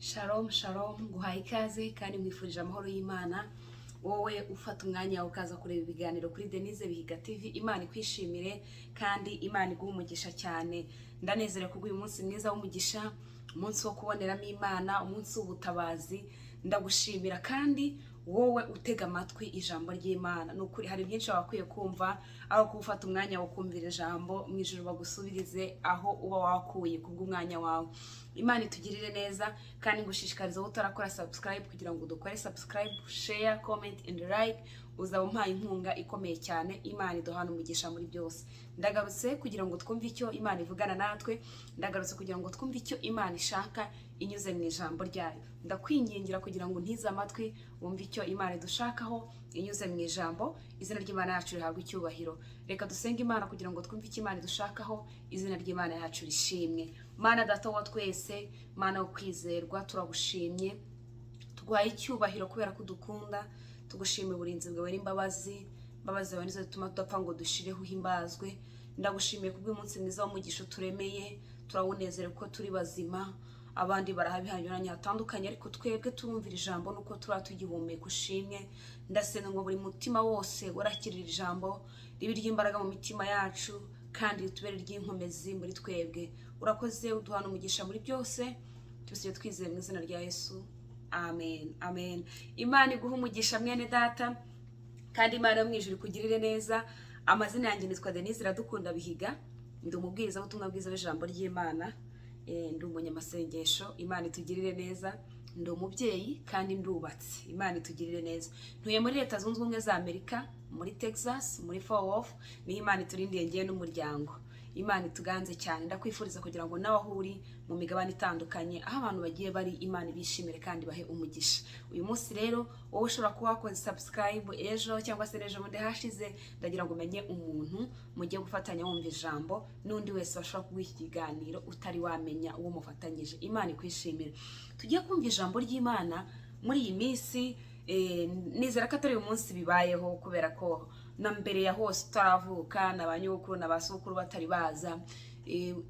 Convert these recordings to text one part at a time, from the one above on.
Shalom shalom guhaye ikaze kandi mwifurije amahoro y'Imana. Wowe ufata umwanya ukaza kureba ibiganiro kuri Denise Bihiga TV, Imana ikwishimire kandi Imana iguhe umugisha cyane. Ndanezerewe kubwo uyu munsi mwiza w'umugisha, umunsi wo kuboneramo Imana, umunsi w'ubutabazi. Ndagushimira kandi wowe utega amatwi ijambo ry'Imana. Nukuri hari byinshi wakwiye kumva, aho gufata umwanya wo kumvira ijambo mu ijuru bagusubirize aho uba wakuye kubw'umwanya wawe. Imana itugirire neza kandi ngushishikariza utarakora subscribe kugira ngo dukore subscribe, share, comment and like. Uzaba umpaye inkunga ikomeye cyane. Imana iduhana umugisha muri byose. Ndagarutse kugira ngo twumve icyo Imana ivugana natwe, ndagarutse kugira ngo twumve icyo Imana ishaka inyuze mu ijambo ryayo. Ndakwingingira kugira ngo ntize amatwi wumve icyo Imana idushakaho inyuze mu ijambo. Izina ry'Imana yacu rihabwa icyubahiro. Reka dusenge Imana kugira ngo twumve icyo Imana idushakaho, izina ry'Imana yacu rishimwe. Mana data wa twese, Mana wo kwizerwa, turagushimye, tuguhaye icyubahiro kubera ko dukunda. Tugushimye uburinzi bwawe n'imbabazi zawe nizo zituma tudapfa ngo dushireho himbazwe. Ndagushimiye kubw'umunsi mwiza w'umugisha turemeye, turawunezerewe ko turi bazima. Abandi barahabihanyuranye hatandukanye, ariko twebwe turumvira ijambo nuko turatugihumeka ushimwe. Ndasenga ngo buri mutima wose warakirira ijambo ribi ry'imbaraga mu mitima yacu kandi ritubere ry'inkomezi muri twebwe. Urakoze, uduhana umugisha muri byose, tubise twizeye mu izina rya Yesu. Amen. Amen. Imana iguha umugisha mwene data kandi Imana yo mwijuru kugirire neza. Amazina yanjye nitwa Denise Iradukunda Bihiga. Ndi umubwiriza w'ubutumwa bwiza w'ijambo ry'Imana. Ndi umunyamasengesho. Imana itugirire neza. Ndi umubyeyi kandi ndubatse. Imana itugirire neza. Ntuye muri Leta Zunze Ubumwe za Amerika, muri Texas, muri Fort Worth. Ni Imana iturindiye ngiye n'umuryango. Imana ituganze cyane. Ndakwifuriza kugira ngo nawe ahuri mu migabane itandukanye aho abantu bagiye bari, Imana bishimire kandi bahe umugisha. Uyu munsi rero wowe ushobora kuba wakoze subscribe ejo cyangwa se ejo bundi hashize, ndagira ngo umenye umuntu mugiye gufatanya wumva ijambo n'undi wese washobora kuguha ikiganiro utari wamenya uwo mufatanyije. Imana ikwishimire. Tugiye kumva ijambo ry'Imana muri iyi minsi. Nizera ko atari uyu munsi bibayeho kubera ko na mbere ya hose taravuka n'abanyukuru n'abasukuru batari baza.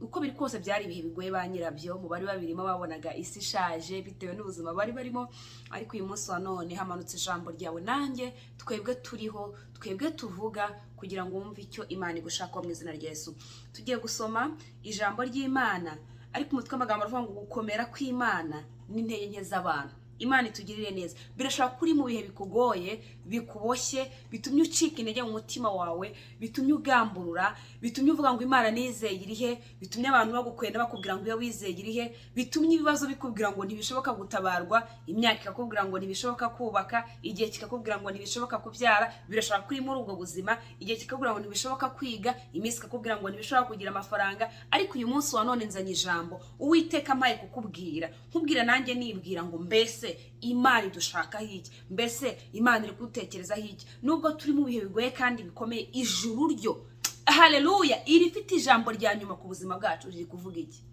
Uko biri kose byari ibihe bigoye ba nyirabyo, mu bari babirimo babonaga isi ishaje bitewe n'ubuzima bari barimo. Ariko uyu munsi wa none hamanutse ijambo ryawe, nanjye twebwe turiho, twebwe tuvuga kugira ngo wumve icyo Imana igushaka mu izina rya Yesu. Tugiye gusoma ijambo ry'Imana, ariko umutwe w'amagambo avuga ngo gukomera kw'Imana n'intege nke z'abantu. Imana itugirire neza. Birashobora kuri mu bihe bikugoye, bikuboshye, bitumye ucika intege mu mutima wawe, bitumye ugamburura, bitumye uvuga ngo Imana nizeye irihe, bitumye abantu bagukwenda bakubwira ngo iyo wizeye irihe, bitumye ibibazo bikubwira ngo ntibishoboka gutabarwa, imyaka ikakubwira ngo ntibishoboka kubaka, igihe kikakubwira ngo ntibishoboka kubyara. Birashobora kuri muri ubwo buzima, igihe kikakubwira ngo ntibishoboka kwiga, iminsi ikakubwira ngo ntibishoboka kugira amafaranga. Ariko uyu munsi wa none nzanye ijambo Uwiteka amaye kukubwira, nkubwira nanjye nibwira ngo mbese Imana idushaka hiki, mbese Imana iri gutekereza hiki. Nubwo turi mu bihe bigoye kandi bikomeye, ijuru ryo, haleluya, irifite ijambo rya nyuma ku buzima bwacu riri kuvuga iki.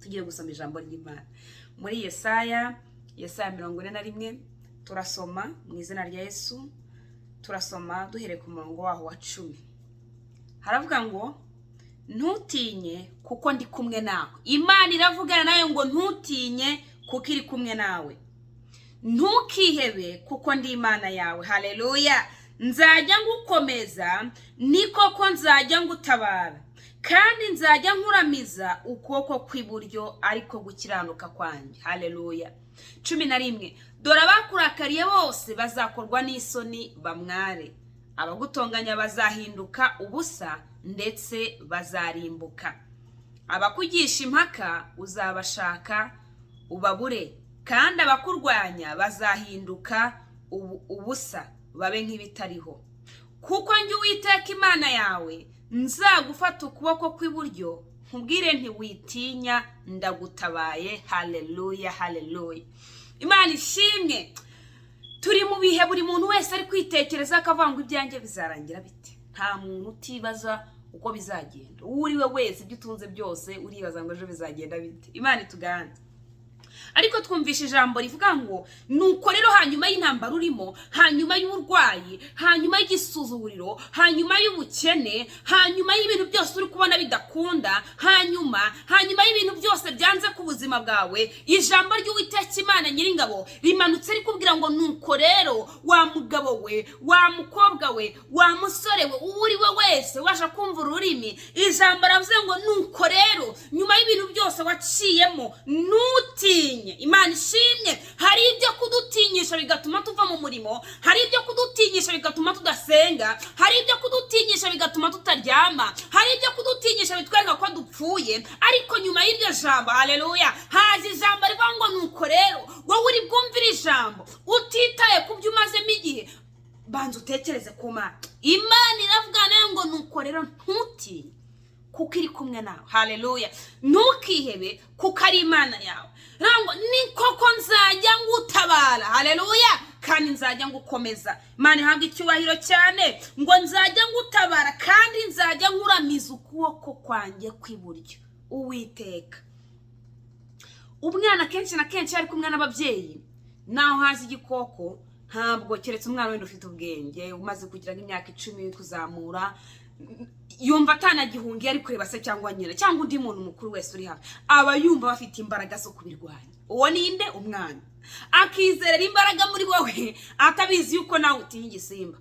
Tugiye gusoma ijambo ry'Imana muri Yesaya 41. Turasoma mu izina rya Yesu. Turasoma duhere ku murongo waho wa 10. Haravuga ngo ntutinye kuko ndi kumwe nawe. Imana iravugana nawe ngo ntutinye kuko iri kumwe nawe. Ntukihebe kuko ndi Imana yawe. Haleluya. Nzajya ngukomeza, ni koko nzajya ngutabara, kandi nzajya nkuramiza ukuboko kw'iburyo ariko gukiranuka kwanjye. Haleluya. 11. Dore abakurakariye bose bazakorwa n'isoni bamware, abagutonganya bazahinduka ubusa ndetse bazarimbuka. Abakugisha impaka uzabashaka ubabure, kandi abakurwanya bazahinduka ubusa babe nk'ibitariho. Kuko njye Uwiteka Imana yawe nzagufata ukuboko kw'iburyo, nkubwire nti witinya, ndagutabaye. Haleluya, haleluya. Imana ishimwe. Turi mu bihe buri muntu wese ari kwitekereza akavuga ngo ibyanjye bizarangira bite. Nta muntu utibaza uko bizagenda. Uri we wese ibyo utunze byose uribaza ngo ejo bizagenda bite. Imana ituganze. ariko twumvisha ijambo rivuga ngo nuko rero hanyuma y'intambara urimo, hanyuma y'uburwayi, hanyuma y'igisuzuguriro, hanyuma y'ubukene, hanyuma y'ibintu byose uri kubona bidakunda, hanyuma y'ibintu byose byanze ku buzima bwawe, ijambo ry'Uwiteka Imana Nyiringabo rimanutse rikubwira ngo nuko rero wa mugabo we, wa mukobwa we, wa musore we, uri we wese washa kumva ururimi, ijambo ravuze ngo nuko rero nyuma y'ibintu byose waciyemo nutinye. Imana ishimye. Hari ibyo kudutinyisha bigatuma tuva mu murimo, hari ibyo kudutinyisha bigatuma tudasenga, hari ibyo kudutinyisha bigatuma tutaryama, hari ibyo kudutinyisha bitwereka ko dupfuye, ariko nyuma y'iryo jambo, haleluya, haje ijambo rivuga ngo nuko rero wowe uri bwumvira ijambo utitaye ku byo umazemo igihe, banza utekereze ku Mana. Imana iravuga nayo ngo nuko rero ntutinye kuko iri kumwe nawe, haleluya, ntukihebe kuko ari Imana yawe. Rango ni koko nzajya ngutabara, haleluya, kandi nzajya ngukomeza. Imana ihabwa icyubahiro cyane, ngo nzajya ngutabara kandi nzajya nkuramiza ukuboko kwanjye kw'iburyo. Uwiteka, umwana kenshi na kenshi ari kumwe n'ababyeyi, naho hazi igikoko, ntabwo keretse umwana wenda ufite ubwenge umaze kugira imyaka 10 kuzamura, yumva atanagihungiye ari kureba se cyangwa nyina cyangwa undi muntu mukuru wese uri hafi, aba yumva bafite imbaraga zo kubirwanya. Uwo ninde? Umwana. Akizerera imbaraga muri wowe atabizi yuko nawe utinya igisimba.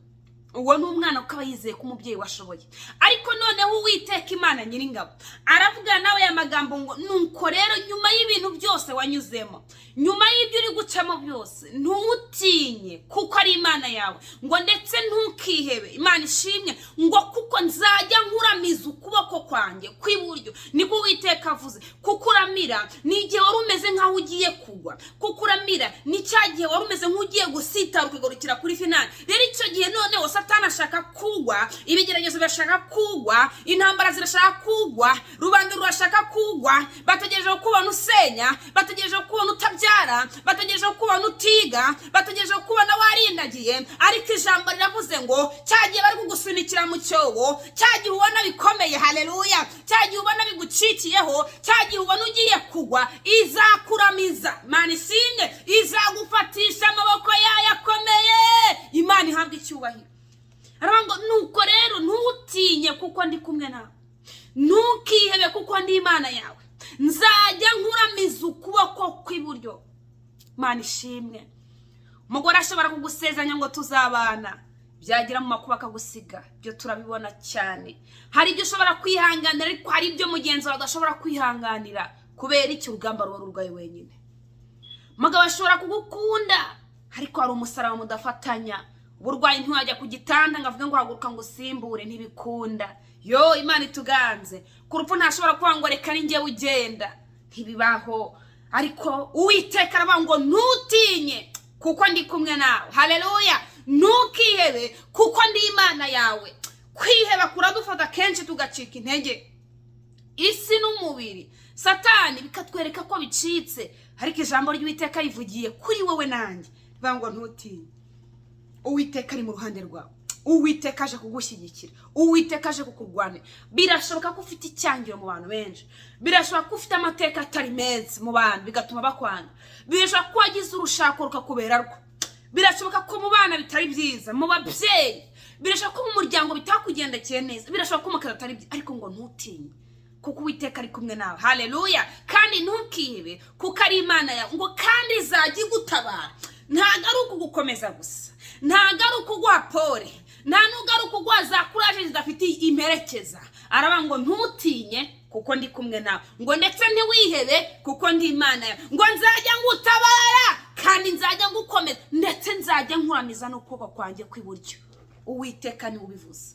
Uwo ni umwana ukaba yizeye ko umubyeyi washoboye. Ariko noneho Uwiteka Imana Nyiringabo aravuga nawe ya magambo ngo nuko rero nyuma y'ibintu byose wanyuzemo, nyuma y'ibyo uri gucamo byose, ntutinye kuko ari Imana yawe, ngo ndetse ntukihebe. Imana ishimwe, ngo kuko nzajya nkuramiza ukuboko kwanjye kw'iburyo. Niko Uwiteka avuze. Kukuramira ni igihe wari umeze nkaho ugiye kugwa, kukuramira ni cya gihe wari umeze nk'ugiye gusitara ukigorukira kuri finale. Rero icyo gihe noneho Satani ashaka kugwa, ibigeragezo birashaka kugwa, intambara zirashaka kugwa, rubanda rurashaka kugwa, bategereje kubona usenya, bategereje kubona utabyara, bategereje kubona utiga, bategereje kubona warindagiye. Ariko ijambo riravuze ngo cyagiye bari kugusunikira mu cyobo, cyagiye ubona bikomeye, haleluya, cyagiye ubona bigucikiyeho, cyagiye ubona ugiye kugwa, izakuramiza. Imana ishimwe, izagufatisha amaboko yayo akomeye. Imana ihabwa icyubahiro. Aravuga ngo nuko rero ntutinye kuko ndi kumwe nawe, ntukihebe kuko ndi Imana yawe, nzajya nkuramiza ukuboko kw'iburyo. Imana ishimwe. Umugore ashobora kugusezanya ngo tuzabana, byagira mu makuba akagusiga, byo turabibona cyane. Hari ibyo ushobora kwihanganira, ariko hari ibyo mugenzi wawe adashobora kwihanganira kubera icyo urugamba ruba rurwaye wenyine. Umugabo ashobora kugukunda, ariko hari umusaraba mudafatanya. Uburwayi ntiwajya ku gitanda ngavuga ngo haguruka ngo usimbure, ntibikunda. Yo, Imana ituganze. Ku rupfu ntashobora kuvuga ngo reka ni njyewe ugenda, ntibibaho. Ariko Uwiteka aravuga ngo ntutinye kuko ndi kumwe nawe, haleluya, ntukihebe kuko ndi Imana yawe. Kwiheba kuradufata kenshi tugacika intege, isi n'umubiri, Satani bikatwereka ko bicitse, ariko ijambo ry'Uwiteka rivugiye kuri wowe nanjye bivuga ngo ntutinye. Uwiteka ari mu ruhande rwawe, Uwiteka aje kugushyigikira, Uwiteka aje kukurwanira. Birashoboka ko ufite icyangiro mu bantu benshi, birashoboka ko ufite amateka atari meza mu bantu bigatuma bakwanga, birashoboka ko wagize urushako rukakubera rwo, birashoboka ko mu bana bitari byiza, mu babyeyi, birashoboka ko mu muryango bitakugendekeye neza, birashoboka ko mu kazi atari byiza, ariko ngo ntutinye kuko Uwiteka ari kumwe nawe, haleluya. Kandi ntukihebe kuko ari Imana yawe, ngo kandi izajya igutabara. Ntago ari ukugukomeza gusa, ntago ari ukuguha pole, nta nubwo ari ukuguha za kuraje zidafite imperekeza. Aravuga ngo ntutinye kuko ndi kumwe nawe, ngo ndetse ntiwihebe kuko ndi Imana yawe, ngo nzajya ngutabara kandi nzajya ngukomeza, ndetse nzajya nkuramiza n'ukuboko kwanjye kw'iburyo. Uwiteka ni ubivuze.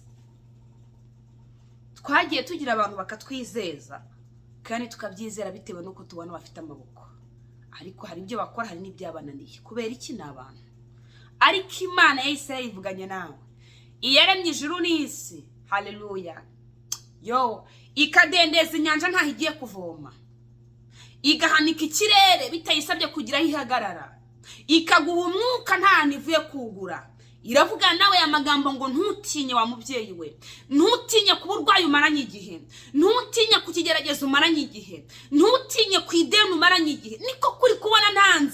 Twagiye tugira abantu bakatwizeza kandi tukabyizera bitewe nuko tubona bafite amaboko, ariko hari ibyo bakora, hari n'ibyabananiye. Kubera iki? Ni abantu. Ariko Imana ya Isirayeli ivuganye nawe, iyaremye ijuru n'isi, haleluya, yo, ikadendeza inyanja ntaho igiye kuvoma, igahanika ikirere bitayisabye kugira aho ihagarara, ikaguha umwuka nta hantu ivuye kugura. Iravuga nawe ya magambo ngo ntutinye wa mubyeyi we, ntutinye ku burwayi umaranye igihe, ntutinye ku kigeragezo umaranye igihe, ntutinye ku ideni umaranye igihe. Niko kuri kuba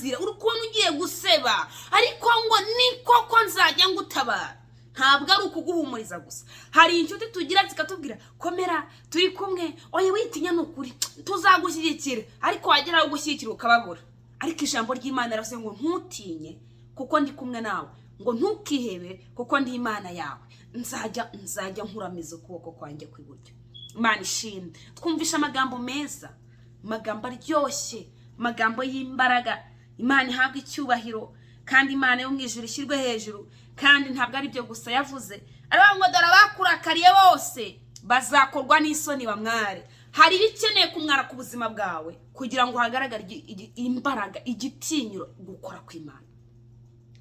nzira uri kubona ugiye guseba ariko ngo ni koko nzajya ngutabara ntabwo ari ukuguhumuriza gusa hari inshuti tugira zikatubwira komera turi kumwe oye witinya nukuri tuzagushyigikira ariko wagera aho gushyigikira ukababura ariko ijambo ry'Imana riravuze ngo ntutinye kuko ndi kumwe nawe ngo ntukihebe kuko ndi Imana yawe nzajya nkuramiza ukuboko kwanjye kw'iburyo. Imana ishimwe. Twumvisha amagambo meza, amagambo aryoshye, amagambo y'imbaraga. Imana ihabwa icyubahiro kandi Imana yo mu ijuru ishyirwe hejuru kandi ntabwo ari byo gusa yavuze aravuga ngo dore abakurakariye bose bazakorwa n'isoni bamware. Hari bikeneye kumwara ku buzima bwawe kugira ngo hagaragare imbaraga igitinyiro gukora kw'Imana.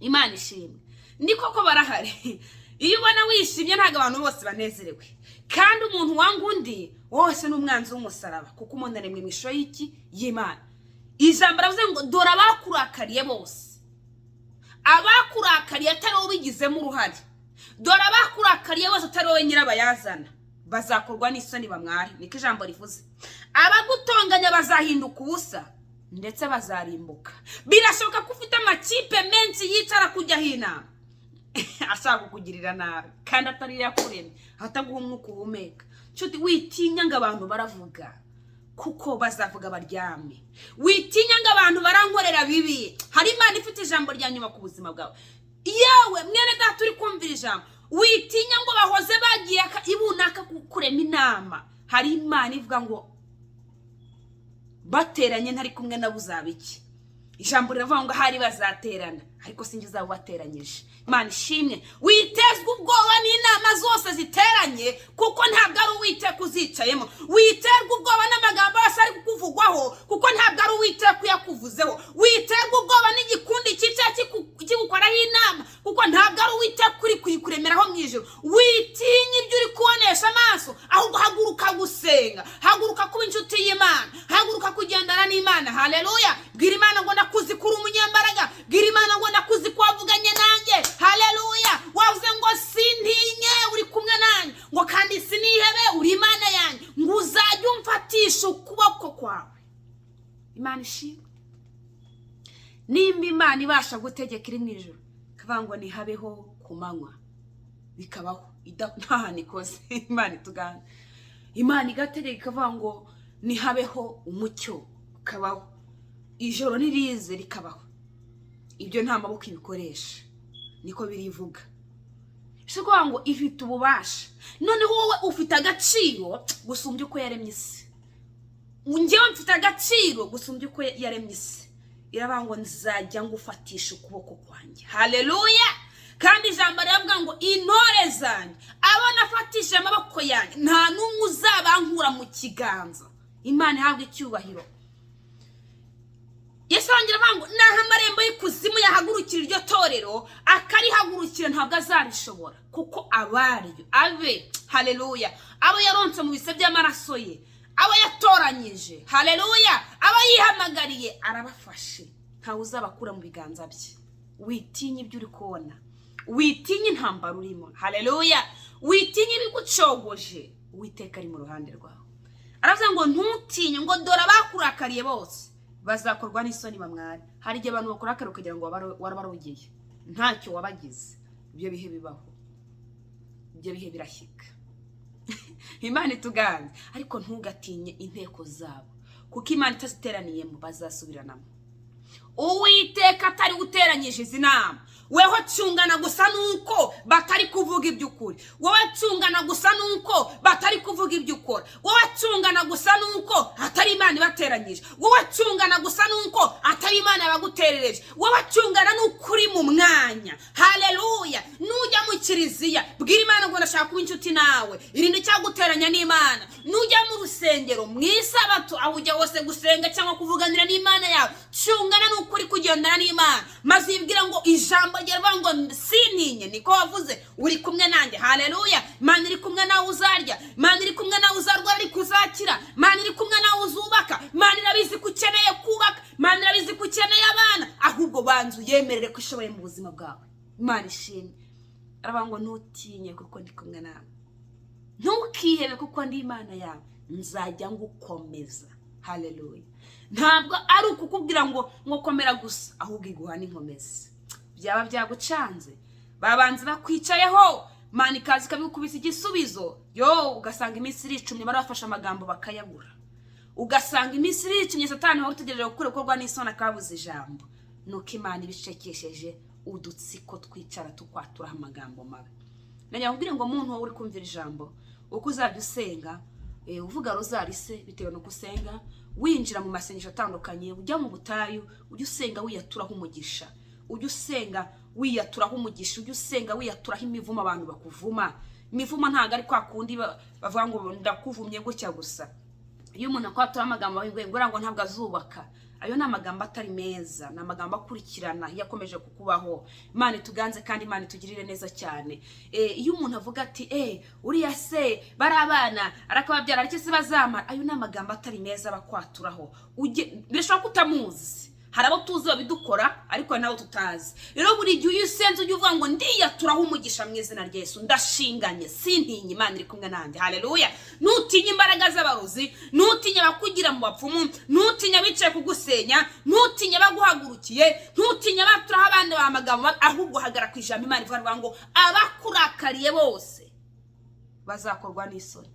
Imana ishimwe. Ni koko barahari. Iyo ubona wishimye ntago abantu bose banezerewe kandi umuntu wanga undi wose n'umwanzi w'umusaraba kuko umuntu aremwe misho y'iki y'Imana. Ijambo ravuze ngo dore abakurakariye bose. Abakurakariye atari wowe bigizemo uruhare. Dore abakurakariye bose atari wowe nyirabayazana bazakorwa n'isoni bamware. Niko ijambo rivuze. Abagutonganya bazahinduka ubusa ndetse bazarimbuka. Birashoboka ko ufite amakipe menshi yicara kujya hina ashaka kugirira nabi kandi atari yakuremye hataguha umwuka uhumeka. Nshuti witinya ngo abantu baravuga kuko bazavuga baryame. Witinya ngo abantu barankorera bibi. Hari Imana ifite ijambo rya nyuma ku buzima bwawe. Yewe mwene data uri kumvira ijambo witinya ngo bahoze bagiye ibunaka kurema inama. Hari Imana ivuga ngo bateranye ntari kumwe na buzabiki. Ijambo riravuga ngo hari bazaterana ariko singiza abo bateranyije. Imana ishimwe. Witezwe ubwoba n'inama zose ziteranye kuko ntabwo ari Uwiteka uzicayemo. Witerwa ubwoba n'amagambo yose ari kukuvugwaho kuko ntabwo ari Uwiteka yakuvuzeho. Witerwa ubwoba n'igikundi cyica kigukoraho inama kuko ntabwo ari Uwiteka kuri kuyikuremeraho mu ijuru. Witinya ibyo uri kubonesha amaso ahubwo haguruka gusenga, haguruka kuba inshuti y'Imana, haguruka kugendana n'Imana. Haleluya. Bwira Imana ngo ndakuzi kuri umunyambaraga. Bwira Imana ngo ndakuzi ko wavuganye nanjye. Haleluya. Wavuze ngo sintinye uri kumwe nanjye ngo kandi sinihebe uri Imana yanjye ngo uzajye umfatisha ukuboko kwawe. Imana ishimwe. Nimba Imana ibasha gutegeka iri mu ijuru kavuga ngo nihabeho ku manywa bikabaho ntahanikoze. Imana itugana. Imana igategeka ikavuga ngo nihabeho umucyo ukabaho, ijoro nirize rikabaho. Ibyo nta maboko ibikoresha. Niko birivuga. Shikuwa ngo ifite ububasha. None wowe ufite agaciro gusumbya uko yaremye isi. Njyewe mfite agaciro gusumbya uko yaremye isi. Iravuga ngo nzajya ngufatisha ukuboko kwanjye. Haleluya. Kandi ijambo riravuga ngo intore zanjye abo nafatisha amaboko yanjye nta numwe uzabankura mu kiganza. Imana ihabwe icyubahiro. Yesu angira bangu naha amarembo y'ikuzimu yahagurukira iryo torero akarihagurukira ntabwo azarishobora kuko abaryo abe. Haleluya. Abo yaronse mu bise by'amaraso ye, abo yatoranyije. Haleluya. Abo yihamagariye arabafashe ntawe uzabakura mu biganza bye. Witinya ibyo uri kubona, witinya intambara urimo. Haleluya. Witinya ibigucogoje. Uwiteka ari mu ruhande rwawe. Aravuga ngo ntutinye ngo dore abakurakariye bose bazakorwa n'isoni bamware. Hari igihe abantu bakurakara kugira ngo warabarugiye ntacyo wabagize. Ibyo bihe bibaho, ibyo bihe birashyika. Imana ituganze ariko ntugatinye inteko zabo kuko Imana itaziteraniyemo bazasubiranamo. Uwiteka atari guteranyije izi nama. Weho cungana gusa nuko batari kuvuga iby'ukuri. Wowe cungana gusa nuko batari kuvuga iby'ukora. Wowe cungana gusa nuko atari Imana ibateranyije. Wowe cungana gusa nuko atari Imana yabaguterereje. Wowe cungana n'ukuri mu mwanya. Haleluya. Nujya mu kiriziya bwira Imana ngo ndashaka kuba inshuti nawe. Irinde cyaguteranya n'Imana. Nujya mu rusengero mwisabato aho ujya wose gusenga cyangwa kuvuganira n'Imana yawe. Cungana n'ukuri kugendana n'Imana. Maze ibwira ngo ijambo ngo sintinye niko wavuze uri kumwe nanjye. Haleluya. Imana iri kumwe nawe uzarya, Imana iri kumwe nawe uzarwara ariko uzakira, Imana iri kumwe nawe uzubaka, Imana irabizi ko ukeneye kubaka, Imana irabizi ko ukeneye abana. Ahubwo banzu yemerere ko ishoboye mu buzima bwawe. Imana ishimwe. Aravuga ngo ntutinye kuko ndi kumwe nawe, ntukihebe kuko ndi Imana yawe, nzajya ngukomeza. Haleluya. ntabwo ari ukukubwira ngo komera gusa, ahubwo iguha n'inkomezi. Byaba byagucanze babanza bakwicayeho, Imana ikaza ikabikubisa igisubizo, ugasanga iminsi iricumye barafasha amagambo bakayagura, ugasanga iminsi iricumye Satani wari utegereje gukorwa n'isoni akabuza ijambo. Nuko Imana ibicekesheje udutsiko twicara tukwaturaho amagambo mabi. Nanya nkubwire ngo muntu wowe uri kumvira ijambo, uko uzajya usenga, uvuga rozari se bitewe no gusenga, winjira mu masengesho atandukanye, ujya mu butayu, ujya usenga wiyaturaho umugisha, ujya usenga wiyaturaho umugisha, ujya usenga wiyaturaho imivumo abantu bakuvuma. Imivumo ntago ari kwa kundi bavuga ngo ndakuvumye gutya gusa. Iyo umuntu akwatura amagambo ngo ntabwo azubaka, ayo ni amagambo atari meza, ni amagambo akurikirana yakomeje kukubaho. Imana tuganze kandi Imana tugirire neza cyane. Iyo umuntu avuga ati uriya se bari abana arakababyara ariko se bazamara, ayo ni amagambo atari meza bakwaturaho. Birashobora kutamuzi, hari abo tuzi babidukora ariko nawe tutazi. Rero buri gihe iyo usenze ujye uvuga ngo ndiyaturaho umugisha mu izina rya Yesu, ndashinganye sintinye, Imana iri kumwe nanjye. Haleluya. Nutinye imbaraga z'abarozi, nutinye bakugira mu bapfumu, nutinye bicaye kugusenya, nutinye baguhagurukiye, nutinye baturaho abandi bamagambo, ahubwo hagara ku ijambo Imana ivuga ngo abakurakariye bose bazakorwa n'isoni.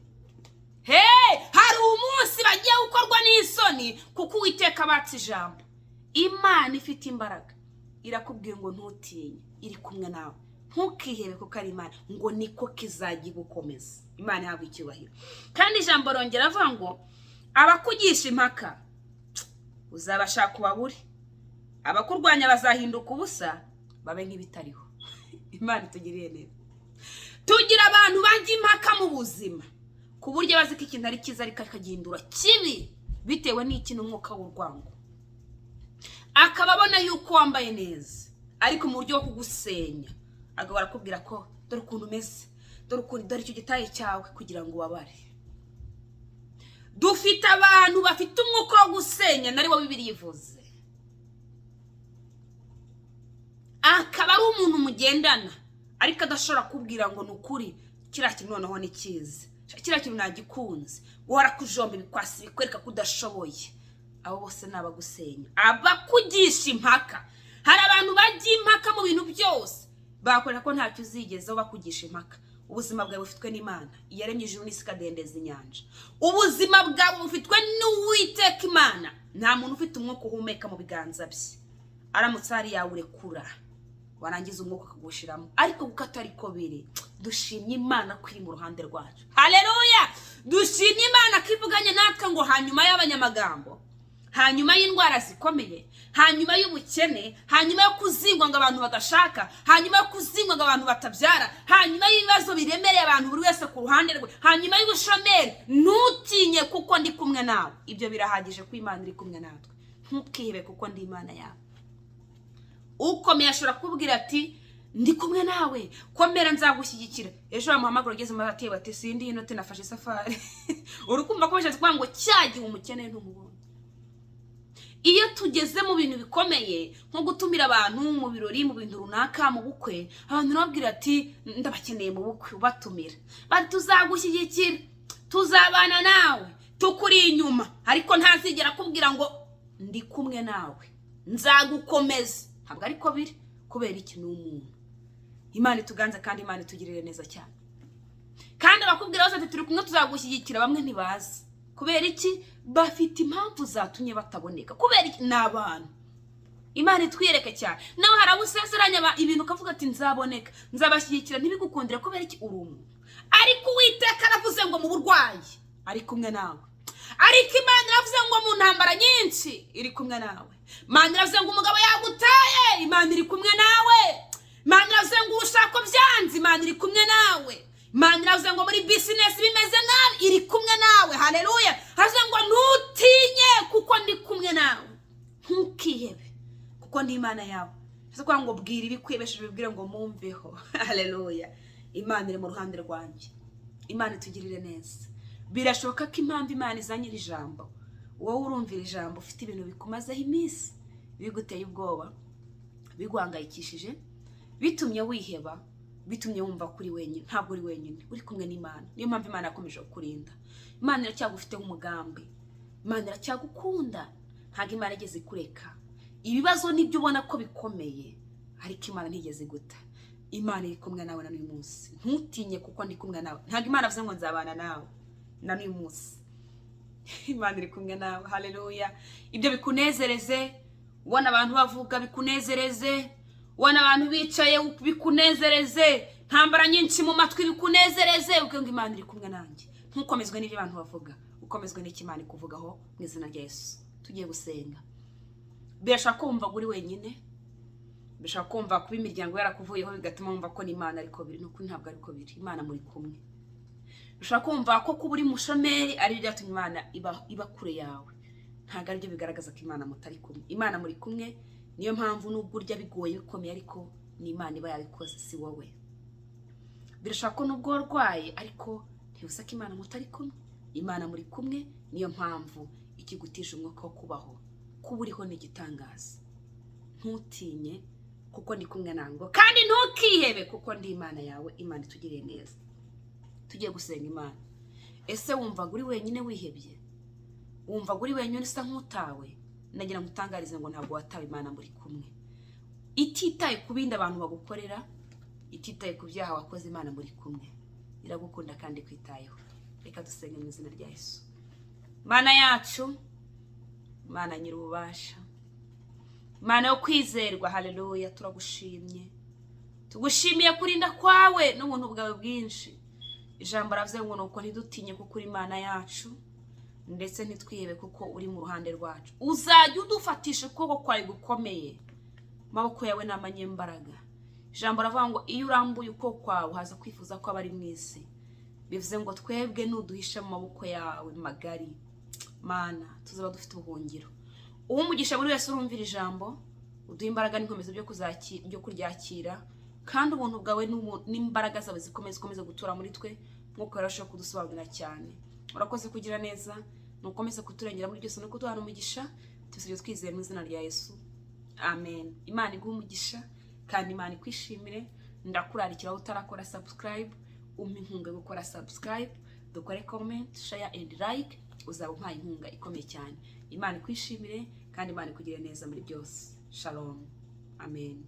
Hari umunsi bagiye gukorwa n'isoni kuko Uwiteka batse ijambo. Imana ifite imbaraga irakubwiye ngo ntutinye, iri kumwe nawe, ntukihebe kuko ari Imana, ngo niko kizajya gukomeza. Imana ihabwa icyubahiro. Kandi ijambo rongera avuga ngo abakugisha impaka uzabashaka ubabure, abakurwanya bazahinduka ubusa babe nk'ibitariho. Imana itugiriye neza. Tugira abantu bajya impaka mu buzima ku buryo bazi ko ikintu ari cyiza ariko akagindura kibi bitewe n'ikintu umwuka w'urwango, akababona yuko wambaye neza ariko mu buryo bwo kugusenya, agahora akubwira ko dore ukuntu umeze, dore icyo gitaye cyawe kugira ngo ubabare. Dufite abantu bafite umwuka wo gusenya, nari wo Bibiliya ivuze. Akaba ari umuntu mugendana ariko adashobora kubwira ngo nukuri kiriya kintu noneho ni cyiza, kiriya kintu nagikunze, guhora kujomba ibikwasi bikwereka ko udashoboye. Abo bose nabagusenya, abakugisha impaka. Hari abantu bajya impaka mu bintu byose, bakorera ko ntacyo uzigezeho bakugisha impaka. Ubuzima bwawe bufitwe n'Imana yaremye ijuru n'isi ikadendeza inyanja. Ubuzima bwawe bufitwe n'Uwiteka Imana. Nta muntu ufite umwuka uhumeka mu biganza bye. Aramutse ari yawe urekura, warangiza umwuka akagushiramo. Ariko kuko atari ko biri, dushimye Imana ko iri mu ruhande rwacu. Haleluya. Dushimye Imana ko ivuganye natwe ngo hanyuma y'abanyamagambo, hanyuma y'indwara zikomeye, hanyuma y'ubukene, hanyuma yo kuzingwa ngo abantu badashaka, hanyuma yo kuzingwa ngo abantu batabyara, hanyuma y'ibibazo biremereye abantu buri wese ku ruhande rwe, hanyuma y'ubushomeri, ntutinye kuko ndi kumwe nawe. Ibyo birahagije ko Imana iri kumwe natwe. Ntukihebe kuko ndi Imana yawe. Ukomeye ashobora kubwira ati ndi kumwe nawe, komera nzagushyigikira. Ejo bamuhamagara ugeze mu bateye bati sindi inote nafashe safari. Urukumva ko bashatse kuvuga ngo cyagihe umukene ntumubona. Iyo tugeze mu bintu bikomeye nko gutumira abantu mu birori, mu bintu runaka, mu bukwe, abantu nababwira ati ndabakeneye mu bukwe, ubatumira bati tuzagushyigikira, tuzabana nawe, tukuri inyuma, ariko ntazigera kubwira ngo ndi kumwe nawe, nzagukomeza. Ntabwo ariko biri, kubera iki n'umuntu. Imana ituganze kandi Imana itugirire neza cyane. Kandi abakubwira bose ati turi kumwe tuzagushyigikira, bamwe ntibazi. Kubera iki? Bafite impamvu zatumye bataboneka. Kubera iki? N'abantu. Imana itwiyereke cyane. Nawe harabusezeranya ibintu ukavuga ati nzaboneka, nzabashyigikira, ntibigukundira. Kubera iki? Uri umuntu. Ariko Uwiteka aravuze ngo mu burwayi ari kumwe nawe. Ariko Imana iravuze ngo mu ntambara nyinshi iri kumwe nawe. Imana iravuze ngo umugabo yagutaye, Imana iri kumwe nawe. Imana iravuze ngo ubushako byanze, Imana iri kumwe nawe. Imana iravuze ngo muri business bimeze nabi, iri kumwe nawe. Haleluya. Havuze ngo ntutinye kuko ndi kumwe nawe. Ntukihebe kuko ndi Imana yawe. Havuze ngo bwira ibikwebesheje bibwire ngo mumveho. Haleluya. Imana iri mu ruhande rwanjye. Imana itugirire neza. Birashoboka ko impamvu Imana izanye ijambo, wowe urumvira ijambo ufite ibintu bikumazeho iminsi, biguteye ubwoba, biguhangayikishije, bitumye wiheba, bitumye wumva kuri wenyine. Ntabwo uri wenyine, uri kumwe n'Imana. Niyo mpamvu Imana yakomeje kukurinda. Imana iracyagufiteho umugambi, Imana iracyagukunda. ntago Imana igeze kureka. Ibibazo nibyo ubona ko bikomeye, ariko Imana ntigeze guta. Imana iri kumwe nawe na n'uyu munsi. Ntutinye kuko ndi kumwe nawe. Ntago Imana avuze ngo nzabana nawe na n'uyu munsi. Imana iri kumwe nawe. Haleluya. Ibyo bikunezereze, ubona abantu bavuga bikunezereze, ubona abantu bicaye bikunezereze, ntambara nyinshi mu matwi bikunezereze, uko ngo Imana iri kumwe nanjye. Ntukomezwe n'ibyo abantu bavuga, ukomezwe n'iki Imana ikuvugaho mu izina rya Yesu. Tugiye gusenga. Birashaka kumva uri wenyine, birashaka kumva kuba imiryango yarakuvuyeho bigatuma wumva ko n'Imana ariko biri, nuko ntabwo ariko biri. Imana muri kumwe. Birashaka kumva ko kuba uri mushomeri ari byatumye Imana iba kure yawe. Ntago ari byo bigaragaza ko Imana mutari kumwe. Imana muri kumwe, niyo mpamvu nubwo urya bigoye bikomeye ariko ni Imana iba yabikoze, si wowe. Birashaka ko nubwo warwaye ariko ntibusa ko Imana mutari kumwe. Imana muri kumwe, niyo mpamvu ikigutije umwuka wo kubaho. Kuba uriho ni igitangaza. Ntutinye kuko ndi kumwe nango, kandi ntukihebe kuko ndi Imana yawe. Imana itugiriye neza. Tugiye gusenga Imana. Ese wumva uri wenyine wihebye? Wumva uri wenyine usa nk'utawe? Nagira ngutangarize ngo ntabwo watawe. Imana muri kumwe. Ititaye ku bindi abantu bagukorera, ititaye ku byaha wakoze, Imana muri kumwe. Iragukunda kandi kwitayeho. Reka dusenge mu izina rya Yesu. Mana yacu, Mana nyir'ububasha, Mana yo kwizerwa, haleluya, turagushimye. Tugushimiye kurinda kwawe n'ubuntu bwawe bwinshi. Ijambo ravuze ngo nuko ntidutinye kuko uri Imana yacu, ndetse ntitwihebe kuko uri mu ruhande rwacu. Uzajya udufatisha ukuboko kwawe gukomeye, amaboko yawe n'amanyembaraga. Ijambo ravuga ngo iyo urambuye ukuboko kwawe haza kwifuza ko abari mu isi. Bivuze ngo twebwe nuduhisha mu maboko yawe magari, Mana, tuzaba dufite ubuhungiro. Umugisha buri wese urumvira ijambo, uduha imbaraga n'inkomezi byo kuryakira, kandi ubuntu bwawe n'imbaraga zawe zikomeza gutura muri twe, nk'uko yarashoboye kudusobanurira cyane. Urakoze kugira neza, nukomeze kuturengera muri byose no kuduhana umugisha. Tubisabye twizeye mu izina rya Yesu. Amen. Imana iguhe umugisha kandi Imana ikwishimire. Ndakurarikira utarakora subscribe, umpe inkunga yo gukora subscribe, dukore comment, share and like. Uzaba umpaye inkunga ikomeye cyane. Imana ikwishimire kandi Imana ikugire neza muri byose. Shalom. Amen.